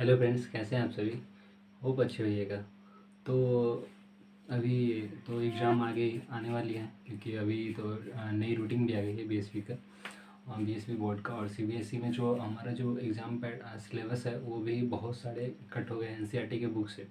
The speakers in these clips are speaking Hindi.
हेलो फ्रेंड्स, कैसे हैं आप सभी। होप अच्छे होइएगा। तो अभी तो एग्ज़ाम आगे आने वाली है, क्योंकि अभी तो नई रूटीन भी आ गई है बीएसपी का, बीएसपी बोर्ड का। और सीबीएसई में जो हमारा जो एग्ज़ाम सिलेबस है वो भी बहुत सारे कट हो गए एनसीईआरटी के बुक से।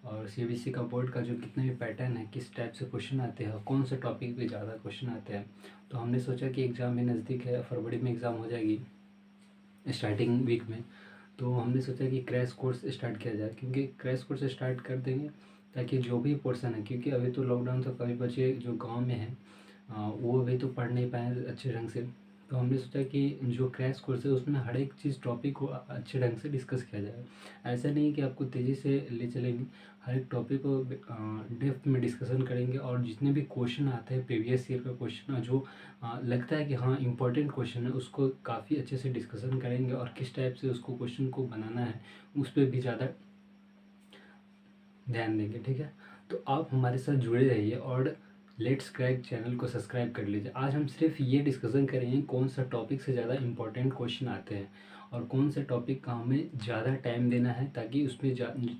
और सीबीएसई का बोर्ड का जो कितने भी पैटर्न है, किस टाइप से क्वेश्चन आते हैं, कौन से टॉपिक पे ज़्यादा क्वेश्चन आते हैं, तो हमने सोचा कि एग्ज़ाम भी नज़दीक है, फरवरी में एग्ज़ाम हो जाएगी स्टार्टिंग वीक में। तो हमने सोचा कि क्रैश कोर्स स्टार्ट किया जाए, क्योंकि क्रैश कोर्स स्टार्ट कर देंगे ताकि जो भी पोर्शन है, क्योंकि अभी तो लॉकडाउन, तो कभी बच्चे जो गांव में हैं वो भी तो पढ़ नहीं पाए अच्छे ढंग से। तो हमने सोचा कि जो क्रैश कोर्स है उसमें हर एक चीज़ टॉपिक को अच्छे ढंग से डिस्कस किया जाए। ऐसा नहीं कि आपको तेज़ी से ले चलेंगे, हर एक टॉपिक को डेप्थ में डिस्कशन करेंगे। और जितने भी क्वेश्चन आते हैं प्रीवियस ईयर का क्वेश्चन, जो लगता है कि हाँ इम्पोर्टेंट क्वेश्चन है, उसको काफ़ी अच्छे से डिस्कशन करेंगे। और किस टाइप से उसको क्वेश्चन को बनाना है उस पर भी ज़्यादा ध्यान देंगे। ठीक है, तो आप हमारे साथ जुड़े रहिए और लेट्स क्रैक चैनल को सब्सक्राइब कर लीजिए। आज हम सिर्फ ये डिस्कशन करेंगे कौन सा टॉपिक से ज़्यादा इम्पोर्टेंट क्वेश्चन आते हैं और कौन से टॉपिक का हमें ज़्यादा टाइम देना है, ताकि उसमें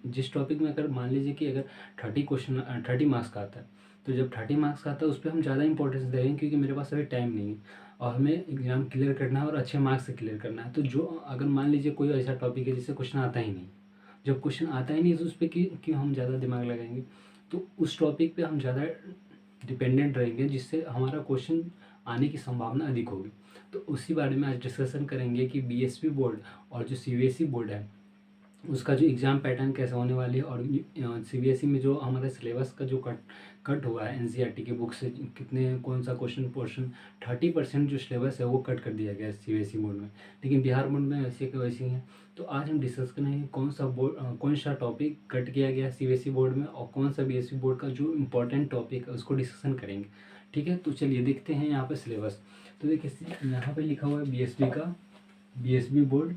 जिस टॉपिक में अगर मान लीजिए कि अगर 30 मार्क्स का आता है, तो जब 30 मार्क्स का आता है उस पर हम ज़्यादा इंपॉर्टेंस देंगे, क्योंकि मेरे पास अभी टाइम नहीं है और हमें एग्ज़ाम क्लियर करना है और अच्छे मार्क्स से क्लियर करना है। तो जो अगर मान लीजिए कोई ऐसा टॉपिक है जिससे क्वेश्चन आता ही नहीं, जब क्वेश्चन आता ही नहीं तो उस पर क्यों हम ज़्यादा दिमाग लगाएंगे। तो उस टॉपिक पे हम ज़्यादा डिपेंडेंट रहेंगे, जिससे हमारा क्वेश्चन आने की संभावना अधिक होगी। तो उसी बारे में आज डिस्कशन करेंगे कि बीएसपी बोर्ड और जो सीबीएसई बोर्ड है उसका जो एग्ज़ाम पैटर्न कैसा होने वाली है। और सीबीएसई में जो हमारा सिलेबस का जो कट हुआ है एनसीईआरटी की बुक से, कितने कौन सा क्वेश्चन पोर्शन 30% जो सिलेबस है वो कट कर दिया गया है सीबीएसई बोर्ड में, लेकिन बिहार बोर्ड में वैसे के वैसे ही है। तो आज हम डिस्कस करेंगे कौन सा टॉपिक कट किया गया है सीबीएसई बोर्ड में, और कौन सा बीएसपी बोर्ड का जो इम्पोर्टेंट टॉपिक है उसको डिस्कशन करेंगे। ठीक है, तो चलिए देखते हैं यहाँ पर सिलेबस। तो देखिए यहाँ पर लिखा हुआ है बीएसपी का, बीएसपी बोर्ड।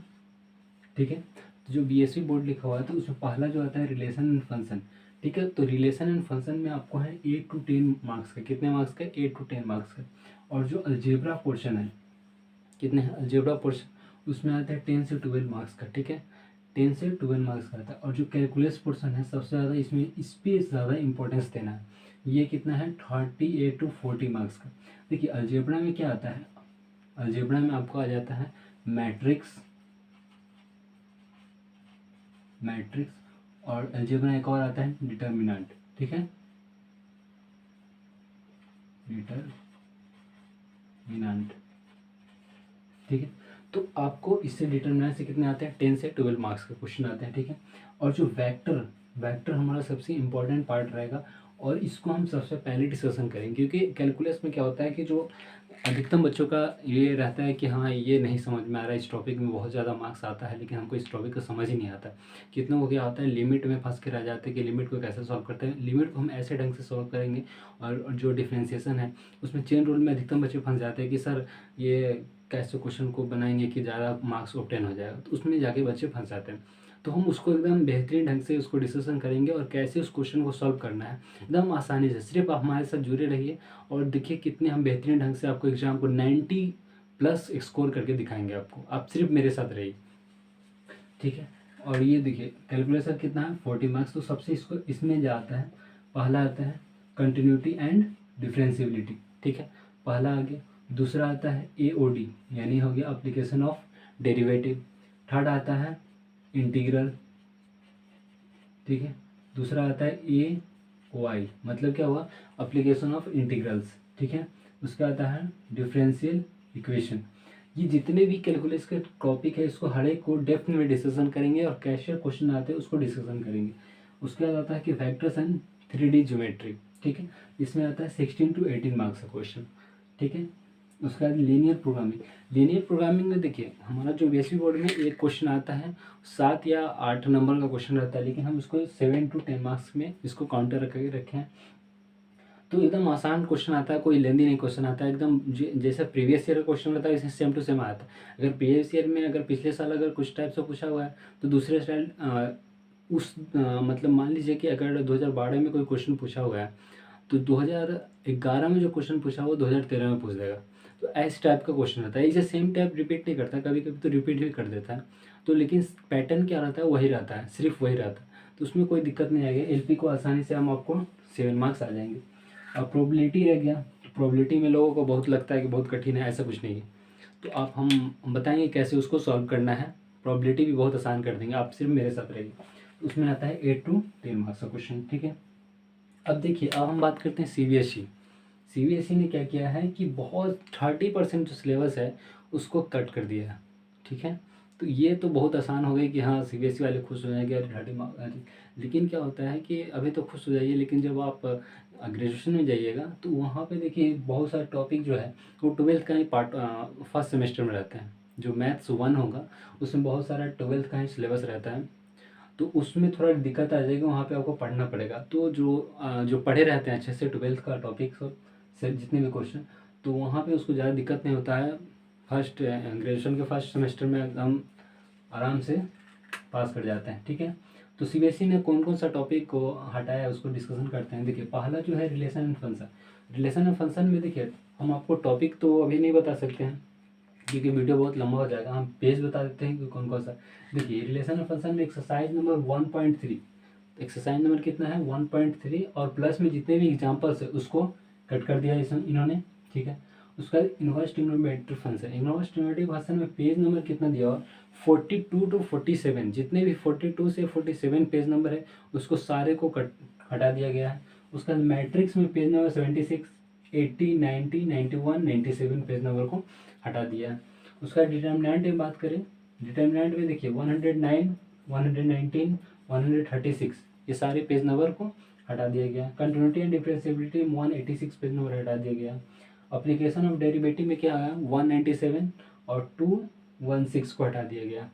ठीक है, तो जो बीएसपी बोर्ड लिखा हुआ है तो उसमें पहला जो आता है रिलेशन एंड फंक्शन। ठीक है, तो रिलेशन एंड फंक्शन में आपको है 8 to 10 मार्क्स का। कितने मार्क्स का? 8 to 10 मार्क्स का। और जो अलजेब्रा पोर्शन है, कितने हैं अलजेब्रा पोर्शन, उसमें आता है 10 से 12 मार्क्स का। ठीक है, 10 से 12 मार्क्स का आता है। और जो कैलकुलस पोर्शन है सबसे ज़्यादा इसमें, इस पर ज़्यादा इंपॉर्टेंस देना है। ये कितना है? 38 to 40 मार्क्स का। देखिए अलजेब्रा में क्या आता है, अलजेब्रा में आपको आ जाता है मैट्रिक्स, और अलजेब्रा एक और आता है डिटर्मिनेंट। ठीक है, डिटर्मिनेंट। ठीक है, तो आपको इससे डिटर्मिनेंट से कितने आते हैं? 10 से 12 मार्क्स का क्वेश्चन आते हैं। ठीक है, और जो वेक्टर, वेक्टर हमारा सबसे इम्पोर्टेंट पार्ट रहेगा और इसको हम सबसे पहले डिस्कशन करेंगे, क्योंकि कैलकुलस में क्या होता है कि जो अधिकतम बच्चों का ये रहता है कि हाँ ये नहीं समझ में आ रहा है, इस टॉपिक में बहुत ज़्यादा मार्क्स आता है लेकिन हमको इस टॉपिक को समझ ही नहीं आता। कितनों को क्या होता है, लिमिट में फंस के रह जाते हैं कि लिमिट को कैसे सॉल्व करते हैं। लिमिट को हम ऐसे ढंग से सॉल्व करेंगे। और जो डिफ्रेंसिएशन है उसमें चेन रूल में अधिकतम बच्चे फंस जाते हैं कि सर ये कैसे क्वेश्चन को बनाएंगे कि ज़्यादा मार्क्स ऑब्टेन हो जाएगा, तो उसमें जाके बच्चे फंस जाते हैं। तो हम उसको एकदम बेहतरीन ढंग से उसको डिस्कशन करेंगे और कैसे उस क्वेश्चन को सॉल्व करना है एकदम आसानी से। सिर्फ आप हमारे साथ जुड़े रहिए और देखिए कितने हम बेहतरीन ढंग से आपको एग्जाम को 90+ स्कोर करके दिखाएंगे आपको। आप सिर्फ मेरे साथ रहिए। ठीक है, और ये देखिए कैलकुलेशन कितना है? 40 मार्क्स। तो सबसे इसको इसमें जो आता है, पहला आता है कंटिन्यूटी एंड डिफरेंशियबिलिटी। ठीक है, पहला आ गया। दूसरा आता है एओडी, यानी हो गया अप्लीकेशन ऑफ डेरिवेटिव। थर्ड आता है इंटीग्रल। ठीक है, दूसरा आता है ए वाई, मतलब क्या हुआ? Application of integrals. ठीक है, उसका आता है डिफरेंशियल इक्वेशन। ये जितने भी कैलकुलस के टॉपिक है इसको हर एक को डेप्थ में डिस्कशन करेंगे और कैसे क्वेश्चन आते हैं उसको डिस्कशन करेंगे। उसके बाद आता है कि वेक्टर्स एंड 3D ज्योमेट्री। ठीक है, इसमें आता है 16 to 18 मार्क्स का क्वेश्चन। ठीक है, उसके बाद लीनियर प्रोग्रामिंग। लीनियर प्रोग्रामिंग में देखिए हमारा जो बीएसपी बोर्ड में एक क्वेश्चन आता है 7 या 8 नंबर का क्वेश्चन रहता है, लेकिन हम इसको 7 to 10 मार्क्स में इसको काउंटर रख के रखे हैं। तो एकदम आसान क्वेश्चन आता है, कोई लेंदी नहीं क्वेश्चन आता है, एकदम जैसा प्रीवियस ईयर का क्वेश्चन रहता है वैसे सेम टू सेम आता है। अगर प्रीवियस ईयर में अगर पिछले साल अगर कुछ टाइप से पूछा हुआ है तो दूसरे स्टाइल मतलब मान लीजिए कि अगर 2012 में कोई क्वेश्चन पूछा हुआ है तो 2011 में जो क्वेश्चन पूछा हुआ 2013 में पूछ देगा। तो ऐसे टाइप का क्वेश्चन रहता है। इसे सेम टाइप रिपीट नहीं करता, कभी कभी तो रिपीट भी कर देता है। तो लेकिन पैटर्न क्या रहता है, वही रहता है, सिर्फ वही रहता है, तो उसमें कोई दिक्कत नहीं आएगी। एलपी को आसानी से हम आपको 7 मार्क्स आ जाएंगे। अब प्रोबेबिलिटी रह गया, प्रोबेबिलिटी में लोगों को बहुत लगता है कि बहुत कठिन है, ऐसा कुछ नहीं है। तो आप हम बताएंगे कैसे उसको सॉल्व करना है। प्रोबेबिलिटी भी बहुत आसान कर देंगे, आप सिर्फ मेरे साथ रहिए। उसमें आता है 8 to 10 मार्क्स का क्वेश्चन, ठीक है। अब देखिए, अब हम बात करते हैं सीबीएसई। सीबीएसई ने क्या किया है कि बहुत 30% जो सिलेबस है उसको कट कर दिया है, ठीक है। तो ये तो बहुत आसान हो गई कि हाँ सीबीएसई वाले खुश हो जाएंगे, अरे 30 मार्क्स। लेकिन क्या होता है कि अभी तो खुश हो जाइए, लेकिन जब आप ग्रेजुएशन में जाइएगा तो वहाँ पे देखिए बहुत सारे टॉपिक जो है वो 12th का ही पार्ट फर्स्ट सेमेस्टर में रहते हैं। जो मैथ्स 1 होगा उसमें बहुत सारा 12th का ही सिलेबस रहता है, तो उसमें थोड़ा दिक्कत आ जाएगी, वहाँ पे आपको पढ़ना पड़ेगा। तो जो पढ़े रहते हैं अच्छे से 12th का टॉपिक सब से जितने भी क्वेश्चन, तो वहाँ पे उसको ज़्यादा दिक्कत नहीं होता है। फर्स्ट ग्रेजुएशन के फर्स्ट सेमेस्टर में एकदम आराम से पास कर जाते हैं, ठीक है। तो सीबीएसई ने कौन कौन सा टॉपिक को हटाया है उसको डिस्कशन करते हैं। देखिए, पहला जो है relation and function. Relation and function में देखिए, हम आपको टॉपिक तो अभी नहीं बता सकते हैं क्योंकि वीडियो बहुत लंबा हो जाएगा, हम पेज बता देते हैं कि कौन कौन सा। देखिए, रिलेशन एंड फंक्शन में एक्सरसाइज नंबर 1.3, एक्सरसाइज नंबर कितना है 1.3, और प्लस में जितने भी एग्जाम्पल्स है उसको कट कर दिया इन्होंने, ठीक है। उसका inverse trigonometric function, inverse trigonometric function में पेज नंबर कितना दिया हुआ 42 to 47, जितने भी 42 से 47 पेज नंबर है उसको सारे को हटा दिया गया है। उसका मैट्रिक्स में पेज नंबर 76, 80, 90, 91, 97 पेज नंबर को हटा दिया है। उसका डिटर्मिनेंट में बात करें, डिटर्मिनेंट में देखिए 109, 119, 136 ये सारे पेज नंबर को हटा दिया गया। Continuity and differentiability 186 page number हटा दिया गया। अप्लीकेशन ऑफ डेरिवेटिव में क्या आया 197 और 216 को हटा दिया गया।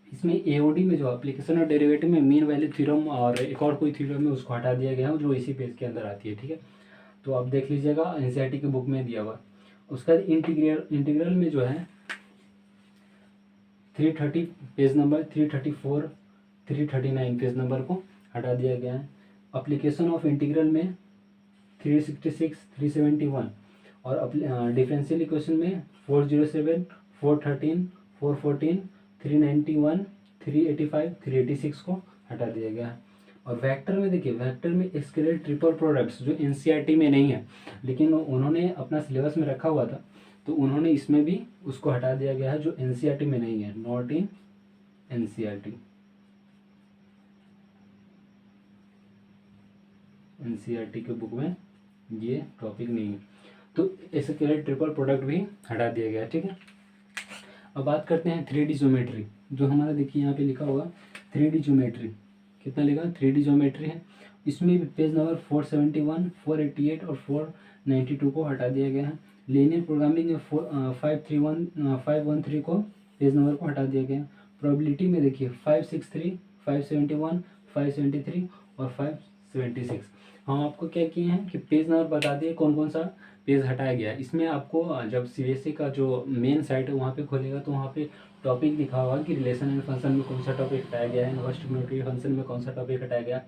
इसमें एओडी में जो एप्लीकेशन ऑफ डेरिवेटिव में मीन वैल्यू थ्योरम और एक और कोई थ्योरम है उसको हटा दिया गया है जो इसी पेज के अंदर आती है, ठीक है। तो आप देख लीजिएगा, एनसीईआरटी की बुक में दिया हुआ। उसका इंटीग्रल में जो है 330 पेज नंबर, 334, 339 पेज नंबर को हटा दिया गया है। अप्लीकेशन ऑफ इंटीग्रल में 366, 371 और डिफरेंशियल इक्वेशन में 407, 413, 414, 391, 385, 386 को हटा दिया गया है। और वेक्टर में देखिए, वेक्टर में स्केलर ट्रिपल प्रोडक्ट्स जो एनसीईआरटी में नहीं है लेकिन उन्होंने अपना सिलेबस में रखा हुआ था, तो उन्होंने इसमें भी उसको हटा दिया गया है जो एनसीईआरटी में नहीं है, नॉट इन एनसीईआरटी। एनसीईआरटी के बुक में ये टॉपिक नहीं है, तो स्केलर ट्रिपल प्रोडक्ट भी हटा दिया गया है, ठीक है। अब बात करते हैं 3D ज्योमेट्री, जो हमारा देखिए यहाँ पे लिखा हुआ 3D ज्योमेट्री, कितना लिखा 3D ज्योमेट्री है। इसमें भी पेज नंबर 471, 488 और 492 को हटा दिया गया है। लीनियर प्रोग्रामिंग में 513 को पेज नंबर को हटा दिया गया। प्रोबेबिलिटी में देखिए 563, 571, 573 और 576। हम आपको क्या किए हैं कि पेज नंबर बता दिए कौन कौन सा पेज हटाया गया। इसमें आपको जब सीबीएसई का जो मेन साइट है वहाँ पे खोलेगा तो वहाँ पे टॉपिक लिखा होगा कि रिलेशन एंड फंक्शन में कौन सा टॉपिक हटाया गया है, इनवर्स ट्रिग्नोमेट्री फंक्शन में कौन सा टॉपिक हटाया गया,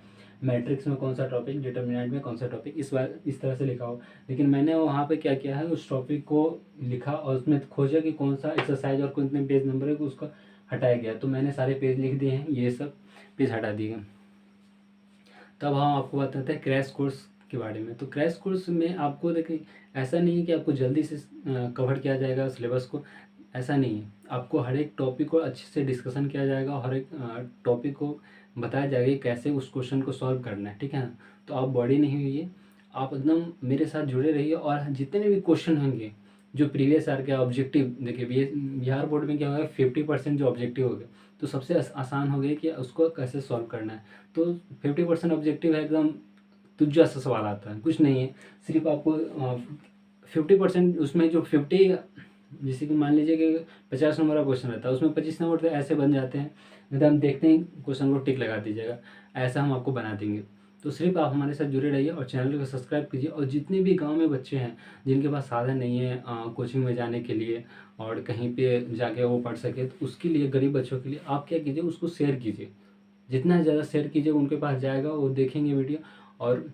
मैट्रिक्स में कौन सा टॉपिक, डिटर्मिनेंट में कौन सा टॉपिक, इस तरह से लिखा हो। लेकिन मैंने वहाँ पे क्या किया है, उस टॉपिक को लिखा और उसमें खोजा कि कौन सा एक्सरसाइज और कितने पेज नंबर है उसका हटाया गया, तो मैंने सारे पेज लिख दिए हैं, ये सब पेज हटा दिए गए। तब हम आपको बताते हैं क्रैश कोर्स के बारे में। तो क्रैश कोर्स में आपको देखिए, ऐसा नहीं है कि आपको जल्दी से कवर किया जाएगा सिलेबस को, ऐसा नहीं है। आपको हर एक टॉपिक को अच्छे से डिस्कशन किया जाएगा, हर एक टॉपिक को बताया जाएगा कि कैसे उस क्वेश्चन को सॉल्व करना है, ठीक है ना। तो आप बॉडी नहीं हुई, आप एकदम मेरे साथ जुड़े रहिए और जितने भी क्वेश्चन होंगे जो प्रीवियस ईयर के ऑब्जेक्टिव, देखिए बिहार बोर्ड में क्या होगा 50% जो ऑब्जेक्टिव हो गए, तो सबसे आसान हो गया कि उसको कैसे सॉल्व करना है। तो 50% ऑब्जेक्टिव है, एकदम तुझा सा सवाल आता है, कुछ नहीं है। सिर्फ आपको 50% उसमें जो 50, जैसे कि मान लीजिए कि 50 नंबर का क्वेश्चन रहता है, उसमें 25 नंबर तो ऐसे बन जाते हैं, नहीं तो हम देखते हैं क्वेश्चन को टिक लगा दीजिएगा, ऐसा हम आपको बना देंगे। तो सिर्फ आप हमारे साथ जुड़े रहिए और चैनल को सब्सक्राइब कीजिए। और जितने भी गांव में बच्चे हैं जिनके पास साधन नहीं है कोचिंग में जाने के लिए और कहीं पे जाके वो पढ़ सके, तो उसके लिए, गरीब बच्चों के लिए आप क्या कीजिए, उसको शेयर कीजिए। जितना ज़्यादा शेयर कीजिए उनके पास जाएगा, वो देखेंगे वीडियो और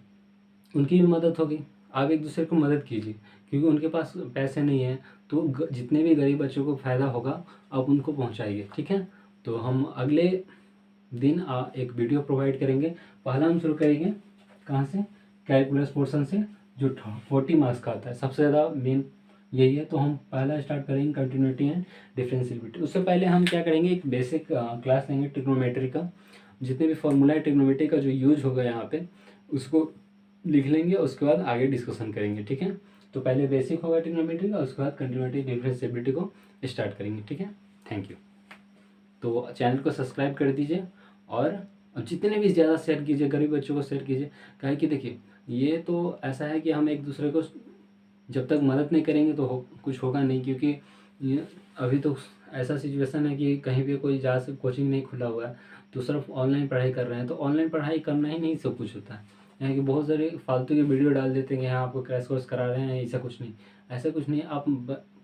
उनकी भी मदद होगी। आप एक दूसरे को मदद कीजिए, क्योंकि उनके पास पैसे नहीं हैं, तो जितने भी गरीब बच्चों को फ़ायदा होगा आप उनको पहुंचाइए, ठीक है। तो हम अगले दिन एक वीडियो प्रोवाइड करेंगे। पहला हम शुरू करेंगे कहाँ से, कैलकुलस पोर्शन से, जो 40 मार्क्स का आता है, सबसे ज़्यादा मेन यही है। तो हम पहला स्टार्ट करेंगे कंटिन्यूटी एंड डिफरेंशिएबिलिटी। उससे पहले हम क्या करेंगे, एक बेसिक क्लास लेंगे ट्रिग्नोमेट्री का, जितने भी फॉर्मूला है ट्रिग्नोमेट्री का जो यूज होगा यहाँ पे उसको लिख लेंगे, उसके बाद आगे डिस्कशन करेंगे, ठीक है। तो पहले बेसिक होगा ट्रिग्नोमेट्री का, उसके बाद कंटिन्यूटी डिफरेंशिएबिलिटी को स्टार्ट करेंगे, ठीक है। Thank you. तो चैनल को सब्सक्राइब कर दीजिए और जितने भी ज़्यादा शेयर कीजिए, गरीब बच्चों को शेयर कीजिए। काहे कि देखिए ये तो ऐसा है कि हम एक दूसरे को जब तक मदद नहीं करेंगे तो कुछ होगा नहीं, क्योंकि ये अभी तो ऐसा सिचुएशन है कि कहीं भी कोई जा से कोचिंग नहीं खुला हुआ है, तो सिर्फ ऑनलाइन पढ़ाई कर रहे हैं। तो ऑनलाइन पढ़ाई करना ही नहीं सब कुछ होता है, यानी कि बहुत सारे फालतू के वीडियो डाल देते हैं, यहाँ आपको क्रैश कोर्स करा रहे हैं, ऐसा कुछ नहीं। ऐसा कुछ नहीं, आप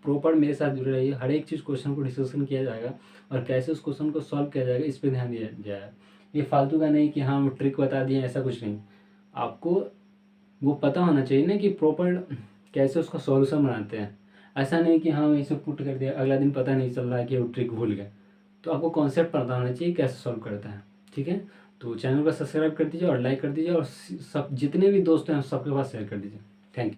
प्रॉपर मेरे साथ जुड़े रहिए, हर एक चीज़ क्वेश्चन को डिस्कशन किया जाएगा और कैसे उस क्वेश्चन को सॉल्व किया जाएगा इस पर ध्यान दिया जाएगा। ये फालतू का नहीं कि हाँ ट्रिक बता दिए, ऐसा कुछ नहीं। आपको वो पता होना चाहिए ना कि प्रॉपर कैसे उसका सॉल्यूशन बनाते हैं। ऐसा नहीं कि हाँ इसे पुट कर दिया, अगला दिन पता नहीं चल रहा है कि वो ट्रिक भूल गए। तो आपको कॉन्सेप्ट पता होना चाहिए कैसे सॉल्व करता है, ठीक है। तो चैनल को सब्सक्राइब कर दीजिए और लाइक कर दीजिए और सब जितने भी दोस्त हैं सबके पास शेयर कर दीजिए। Thank you.